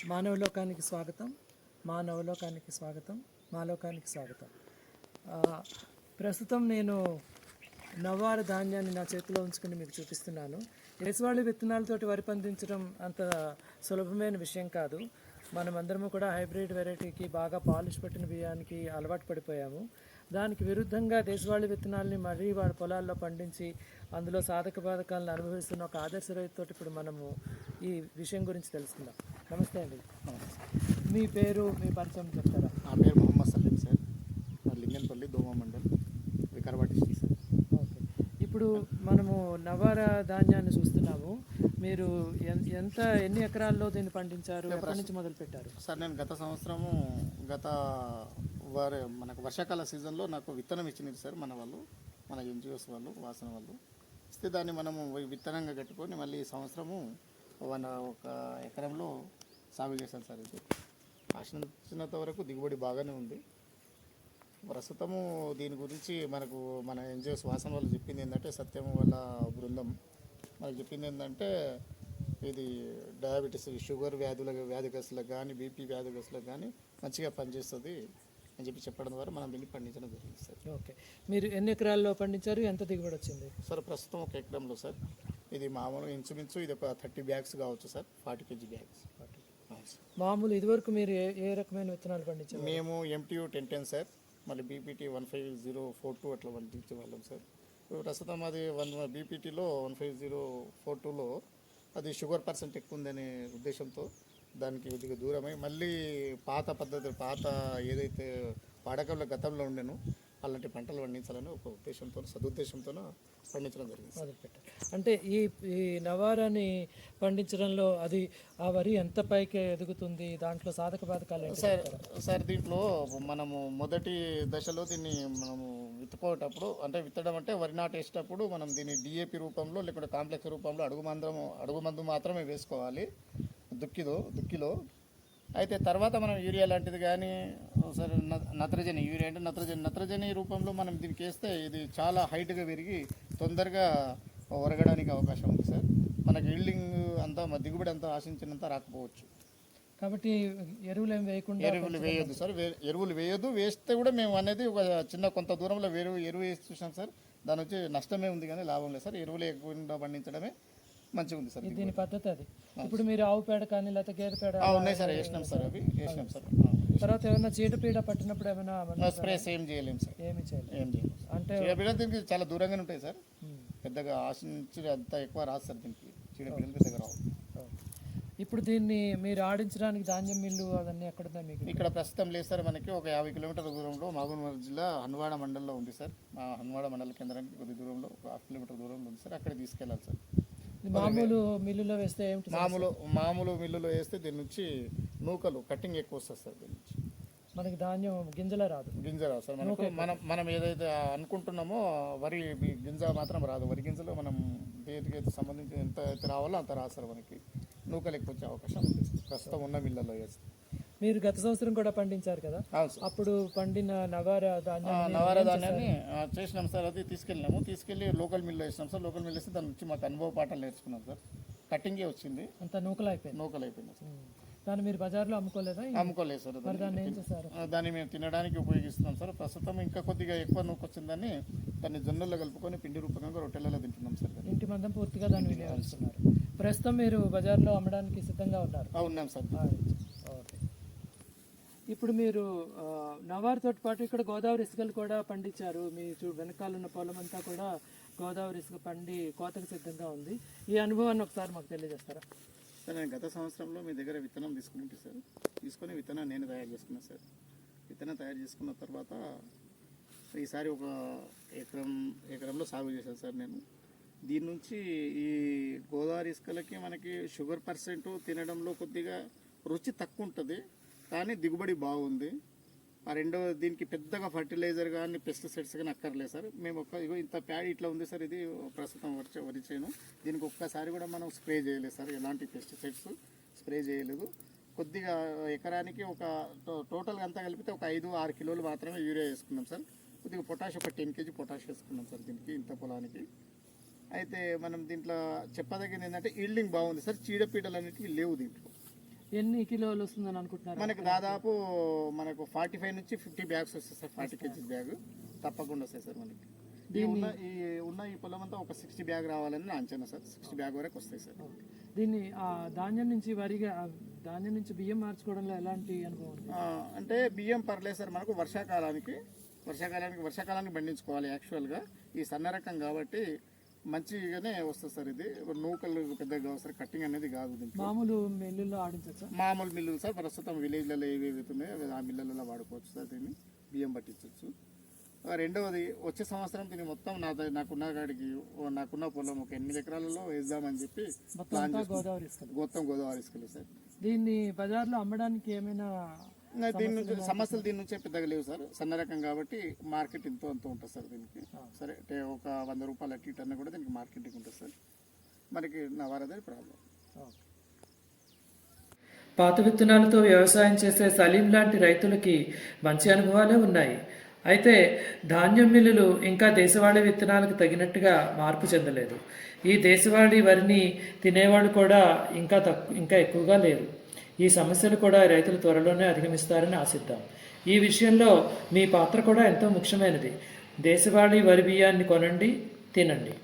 మానవలోకానికి స్వాగతం, మానవలోకానికి స్వాగతం, మాలోకానికి స్వాగతం. ప్రస్తుతం నేను నవ్వార ధాన్యాన్ని నా చేతిలో ఉంచుకుని మీకు చూపిస్తున్నాను. దేశవాళీ విత్తనాలతోటి వరి పండించడం అంత సులభమైన విషయం కాదు. మనమందరము కూడా హైబ్రిడ్ వెరైటీకి బాగా పాలిష్ పట్టిన బియ్యానికి అలవాటు పడిపోయాము. దానికి విరుద్ధంగా దేశవాళీ విత్తనాలని మరీ వాడి పొలాల్లో పండించి అందులో సాధక బాధకాలను అనుభవిస్తున్న ఒక ఆదర్శ రైతుతోటి ఇప్పుడు మనము ఈ విషయం గురించి తెలుసుకుందాం. నమస్తే అండి. మీ పేరు, మీ పరిచయం చెప్తారా? నా పేరు మొహమ్మద్ సలీం సార్, లింగన్పల్లి దోమ mandal, Vikarabad district sir. Okay, ఇప్పుడు మనము నవార ధాన్యాన్ని చూస్తున్నాము. మీరు ఎన్ని ఎకరాల్లో దీన్ని పండించారు, ఎక్కడి నుంచి మొదలు పెట్టారు? సార్ నేను గత సంవత్సరము మనకు వర్షాకాల సీజన్లో నాకు విత్తనం ఇచ్చినారు సార్ మన ఎన్జిఓస్ వాళ్ళు, వాసన వాళ్ళు ఇస్తే దాన్ని మనము విత్తనంగా కట్టుకొని మళ్ళీ ఈ సంవత్సరము ఒక ఎకరంలో సాగు చేశాను సార్. ఇది ఆశించినంత వరకు దిగుబడి బాగానే ఉంది. ప్రస్తుతము దీని గురించి మన ఎన్జిఓస్ వాసన వాళ్ళు చెప్పింది ఏంటంటే, సత్యం వాళ్ళ బృందం మనకు చెప్పింది ఏంటంటే, ఇది డయాబెటీస్, షుగర్ వ్యాధిగ్రస్తులకు కానీ, బీపీ వ్యాధిగ్రస్తులకు కానీ మంచిగా పనిచేస్తుంది అని చెప్పడం ద్వారా మనం దీన్ని పండించడం జరిగింది సార్. ఓకే, మీరు ఎన్ని ఎకరాల్లో పండించారు, ఎంత దిగుబడి వచ్చింది? సార్ ప్రస్తుతం ఒక ఎకరంలో సార్ ఇది మామూలు ఇంచుమించు ఇది ఒక 30 బ్యాగ్స్ కావచ్చు సార్, 40 kg బ్యాగ్స్. మామూలు ఇదివరకు మీరు ఏ రకమైన విత్తనాలు పండించారు? మేము MTU 1010 సార్, మళ్ళీ BPT 15042 అట్లా పండించే వాళ్ళం సార్. ప్రస్తుతం అది BPTలో 15042లో అది షుగర్ పర్సెంట్ ఎక్కువ ఉందనే ఉద్దేశంతో దానికి కొద్దిగా దూరమై మళ్ళీ పాత ఏదైతే వాడకంలో గతంలో ఉండేనో అలాంటి పంటలు పండించాలని ఒక సదుద్దేశంతో పండించడం జరిగింది. మొదలుపెట్టారు అంటే ఈ నవారాని పండించడంలో అది ఆ వరి ఎంత పైకి ఎదుగుతుంది, దాంట్లో సాధక బాధకాలు సార్ దీంట్లో మనము మొదటి దశలో దీన్ని మనము విత్తడం అంటే వరి నాటు వేసేటప్పుడు మనం దీన్ని DAP రూపంలో లేకుంటే కాంప్లెక్స్ రూపంలో అడుగుమందు మాత్రమే వేసుకోవాలి దుక్కిలో. అయితే తర్వాత మనం యూరియా లాంటిది కానీ సరే నత్రజని, యూరియా అంటే నత్రజని రూపంలో మనం దీనికి వేస్తే ఇది చాలా హైట్గా పెరిగి తొందరగా ఒరగడానికి అవకాశం ఉంది సార్. మనకి ఈల్డింగ్ అంతా దిగుబడి అంతా ఆశించినంత రాకపోవచ్చు. కాబట్టి ఎరువులు వేయొద్దు సార్, ఎరువులు వేయొద్దు. వేస్తే కూడా మేము అనేది ఒక కొంత దూరంలో ఎరువు వేసి చూసాం సార్, దాని వచ్చి నష్టమే ఉంది కానీ లాభం లేదు సార్. ఎరువులు ఎక్కువ పండించడమే మంచిగా ఉంది సార్. దీని పద్ధతి అది. ఇప్పుడు మీరు ఆవు పేడ కానీ లేకపోతే గేదె పేడ ఉన్నాయి సార్, వేసినాం సార్. తర్వాత ఏమైనా చీడపీడ పట్టినప్పుడు ఏమైనా స్ప్రేస్ ఏం చేయలేము సార్, ఏమి చేయలేదు. అంటే చీడపీడ దీనికి చాలా దూరంగానే ఉంటాయి సార్, పెద్దగా ఆశించి అంత ఎక్కువ రాదు సార్ దీనికి, చీడపీడలు పెద్దగా రావు. ఇప్పుడు దీన్ని మీరు ఆడించడానికి ధాన్యం మిల్లు అవన్నీ ఎక్కడున్నాయి మీకు? ఇక్కడ ప్రస్తుతం లేదు సార్, మనకి ఒక 50 కిలోమీటర్ల దూరంలో మహబూబ్నగర్ జిల్లా హన్వాడ మండలంలో ఉంది సార్. మా హన్వాడ మండల కేంద్రానికి కొద్ది దూరంలో ఒక 1/2 కిలోమీటర్ దూరంలో ఉంది సార్. అక్కడికి తీసుకెళ్ళాలి సార్. మామూలు మిల్లులో వేస్తే ఏమిటి? మామూలు మిల్లులో వేస్తే దీని నుంచి నూకలు కట్టింగ్ ఎక్కువ వస్తుంది సార్. దీని నుంచి మనకి ధాన్యం గింజ రాదు సార్. మనం ఏదైతే అనుకుంటున్నామో వరి గింజ మాత్రం రాదు. వరి గింజలో మనం దేనికైతే సంబంధించి ఎంత అయితే రావాలో అంత రాదు సార్. మనకి నూకలు ఎక్కువ వచ్చే అవకాశం ఉంది ప్రస్తుతం ఉన్న మిల్లలో వేస్తే. మీరు గత సంవత్సరం కూడా పండించారు కదా, అప్పుడు పండిన నవార ధాన్యాన్ని చేసినాం సార్. అది తీసుకెళ్ళి లోకల్ మిల్లు వేసినాం సార్. లోకల్ మిల్లు వేస్తే దాని నుంచి మాకు అనుభవ పాఠాలు నేర్చుకున్నాం సార్. కటింగే వచ్చింది, అంత నూకలు అయిపోయింది సార్. దాన్ని మీరు బజార్లో అమ్ముకోలేదు సార్. దాన్ని ఏం చేశారు? దాన్ని మేము తినడానికి ఉపయోగిస్తున్నాం సార్. ప్రస్తుతం ఇంకా కొద్దిగా ఎక్కువ నూక వచ్చిందని దాన్ని జొన్నల్లో కలుపుకొని పిండి రూపంగా రొట్టెలలో తింటున్నాం సార్. ఇంటి మందం పూర్తిగా దాన్ని వినియోగిస్తున్నారు. ప్రస్తుతం మీరు బజార్లో అమ్మడానికి సిద్ధంగా ఉన్నారు? ఉన్నాం సార్. ఓకే, ఇప్పుడు మీరు నవారుతో పాటు ఇక్కడ గోదావరి ఇసుకలు కూడా పండించారు. మీ వెనకాల ఉన్న పొలం అంతా కూడా గోదావరి ఇసుక పండి కోతకు సిద్ధంగా ఉంది. ఈ అనుభవాన్ని ఒకసారి మాకు తెలియజేస్తారా? సార్ నేను గత సంవత్సరంలో మీ దగ్గర విత్తనం తీసుకొని విత్తనాన్ని నేను తయారు చేసుకున్నాను సార్. విత్తనం తయారు చేసుకున్న తర్వాత ఈసారి ఒక ఎకరంలో సాగు చేశాను సార్ నేను. దీని నుంచి ఈ గోదావరి ఇసుకలకి మనకి షుగర్ పర్సెంట్ తినడంలో కొద్దిగా రుచి తక్కువ ఉంటుంది, కానీ దిగుబడి బాగుంది. రెండవ దీనికి పెద్దగా ఫర్టిలైజర్ కానీ పెస్టిసైడ్స్ కానీ అక్కర్లేదు సార్. మేము ఇంత ప్యాడ్ ఇట్లా ఉంది సార్. ఇది ప్రస్తుతం వరి చేను. దీనికి ఒక్కసారి కూడా మనం స్ప్రే చేయలేదు సార్, ఎలాంటి పెస్టిసైడ్స్ స్ప్రే చేయలేదు. కొద్దిగా ఎకరానికి ఒక టోటల్గా అంతా కలిపితే ఒక 5-6 కిలోలు మాత్రమే యూరియా వేసుకున్నాం సార్. కొద్దిగా పొటాష్ ఒక 10 kg పొటాష్ వేసుకున్నాం సార్ దీనికి, ఇంత పొలానికి. అయితే మనం దీంట్లో చెప్పదగ్గది ఏంటంటే ఈల్డింగ్ బాగుంది సార్. చీడపీడలు అనేటివి లేవు దీంట్లో. ఎన్ని కిలోలు వస్తుందని అనుకుంటున్నారు? మనకు దాదాపు మనకు 45 నుంచి 50 బ్యాగ్స్ వస్తాయి సార్. 40 కేజీస్ బ్యాగ్ తప్పకుండా వస్తాయి సార్ మనకి. ఈ పొలం అంతా ఒక 60 బ్యాగ్ రావాలని నా అంచనా సార్. 60 బ్యాగ్ వరకు వస్తాయి సార్. దీన్ని ధాన్యం నుంచి ధాన్యం నుంచి బియ్యం మార్చుకోవడంలో ఎలాంటి అనుభవం ఉంది? అంటే బియ్యం పర్లేదు సార్. మనకు వర్షాకాలానికి పండించుకోవాలి. యాక్చువల్గా ఈ సన్న రకం కాబట్టి మంచిగానే వస్తుంది సార్. ఇది నూకలు పెద్దగా వస్తారు, కట్టింగ్ అనేది కాదు. దీంట్లో మామూలు మిల్లుల్లో ఆడించచ్చా? మామూలు మిల్లులు సార్. ప్రస్తుతం విలేజ్లలో ఏవి ఉన్నాయో ఆ మిల్లులలో వాడుకోవచ్చు సార్. దీన్ని బియ్యం పట్టించవచ్చు. రెండవది వచ్చే సంవత్సరం దీన్ని మొత్తం నాకున్న పొలం ఒక 8 ఎకరాలలో వేద్దామని చెప్పి ప్లాన్ చేస్తాం. గోదావరి ఇసుకలు సార్. దీన్ని బజార్లో అమ్మడానికి ఏమైనా దీని నుంచి సమస్యలు దీని నుంచే పెద్దగా లేవు సార్. సన్న రకం కాబట్టి మార్కెట్ ఎంతో ఉంటుంది సార్ దీనికి. సరే ఒక 100 రూపాయలు అట్టి టన్ను కూడా దీనికి మార్కెటింగ్ ఉంటుంది సార్. మనకి నవారదే ప్రాబ్లం. పాత విత్తనాలతో వ్యవసాయం చేసే సలీం లాంటి రైతులకి మంచి అనుభవాలే ఉన్నాయి. అయితే ధాన్యం మిల్లులు ఇంకా దేశవాళీ విత్తనాలకు తగినట్టుగా మార్పు చెందలేదు. ఈ దేశవాళీ వరిని తినేవాళ్ళు కూడా ఇంకా ఎక్కువగా లేరు. ఈ సమస్యలు కూడా రైతులు త్వరలోనే అధిగమిస్తారని ఆశిద్దాం. ఈ విషయంలో మీ పాత్ర కూడా ఎంతో ముఖ్యమైనది. దేశవాళీ వరి బియ్యాన్ని కొనండి, తినండి.